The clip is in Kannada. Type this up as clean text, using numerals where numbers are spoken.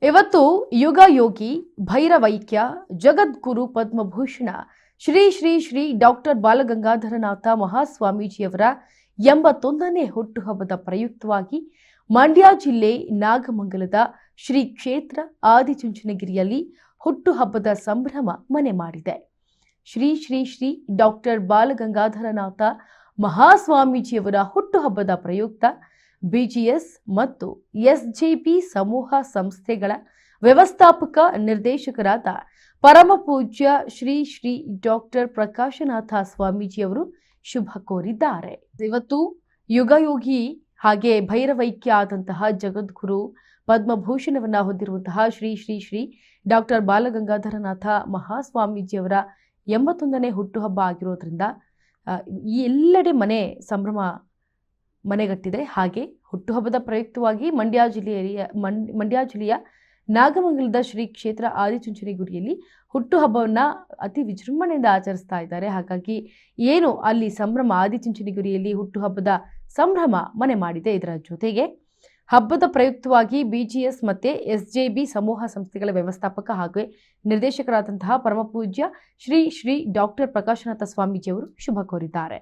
ಇವತ್ತು ಯುಗ ಯೋಗಿ ಭೈರವೈಕ್ಯ ಜಗದ್ಗುರು ಪದ್ಮಭೂಷಣ ಶ್ರೀ ಶ್ರೀ ಶ್ರೀ ಡಾಕ್ಟರ್ ಬಾಲಗಂಗಾಧರನಾಥ ಮಹಾಸ್ವಾಮೀಜಿಯವರ 81ನೇ ಹುಟ್ಟುಹಬ್ಬದ ಪ್ರಯುಕ್ತವಾಗಿ ಮಂಡ್ಯ ಜಿಲ್ಲೆ ನಾಗಮಂಗಲದ ಶ್ರೀ ಕ್ಷೇತ್ರ ಆದಿಚುಂಚನಗಿರಿಯಲ್ಲಿ ಹುಟ್ಟುಹಬ್ಬದ ಸಂಭ್ರಮ ಮನೆ ಮಾಡಿದೆ. ಶ್ರೀ ಶ್ರೀ ಶ್ರೀ ಡಾಕ್ಟರ್ ಬಾಲಗಂಗಾಧರನಾಥ ಮಹಾಸ್ವಾಮೀಜಿಯವರ ಹುಟ್ಟುಹಬ್ಬದ ಪ್ರಯುಕ್ತ ಬಿಜಿಎಸ್ ಮತ್ತು ಎಸ್ಜೆಪಿ ಸಮೂಹ ಸಂಸ್ಥೆಗಳ ವ್ಯವಸ್ಥಾಪಕ ನಿರ್ದೇಶಕರಾದ ಪರಮಪೂಜ್ಯ ಶ್ರೀ ಶ್ರೀ ಡಾಕ್ಟರ್ ಪ್ರಕಾಶನಾಥ ಸ್ವಾಮೀಜಿಯವರು ಶುಭ ಕೋರಿದ್ದಾರೆ. ಇವತ್ತು ಯುಗಯೋಗಿ ಹಾಗೆ ಭೈರವೈಕ್ಯ ಆದಂತಹ ಜಗದ್ಗುರು ಪದ್ಮಭೂಷಣವನ್ನ ಹೊಂದಿರುವಂತಹ ಶ್ರೀ ಶ್ರೀ ಶ್ರೀ ಡಾಕ್ಟರ್ ಬಾಲಗಂಗಾಧರನಾಥ ಮಹಾಸ್ವಾಮೀಜಿಯವರ 81ನೇ ಹುಟ್ಟುಹಬ್ಬ ಆಗಿರೋದ್ರಿಂದ ಎಲ್ಲೆಡೆ ಸಂಭ್ರಮ ಮನೆಗಟ್ಟಿದೆ. ಹಾಗೆ ಹುಟ್ಟುಹಬ್ಬದ ಪ್ರಯುಕ್ತವಾಗಿ ಮಂಡ್ಯ ಜಿಲ್ಲೆಯ ನಾಗಮಂಗಲದ ಶ್ರೀ ಕ್ಷೇತ್ರ ಆದಿಚುಂಚನಗಿರಿಯಲ್ಲಿ ಹುಟ್ಟುಹಬ್ಬವನ್ನು ಅತಿ ವಿಜೃಂಭಣೆಯಿಂದ ಆಚರಿಸ್ತಾ ಇದ್ದಾರೆ. ಹಾಗಾಗಿ ಏನು ಅಲ್ಲಿ ಸಂಭ್ರಮ, ಆದಿಚುಂಚನಗಿರಿಯಲ್ಲಿ ಹುಟ್ಟುಹಬ್ಬದ ಸಂಭ್ರಮ ಮನೆ ಮಾಡಿದೆ. ಇದರ ಜೊತೆಗೆ ಹಬ್ಬದ ಪ್ರಯುಕ್ತವಾಗಿ ಬಿಜಿಎಸ್ ಮತ್ತು ಎಸ್ಜೆಬಿ ಸಮೂಹ ಸಂಸ್ಥೆಗಳ ವ್ಯವಸ್ಥಾಪಕ ಹಾಗೂ ನಿರ್ದೇಶಕರಾದಂತಹ ಪರಮಪೂಜ್ಯ ಶ್ರೀ ಶ್ರೀ ಡಾಕ್ಟರ್ ಪ್ರಕಾಶನಾಥ ಸ್ವಾಮೀಜಿಯವರು ಶುಭ ಕೋರಿದ್ದಾರೆ.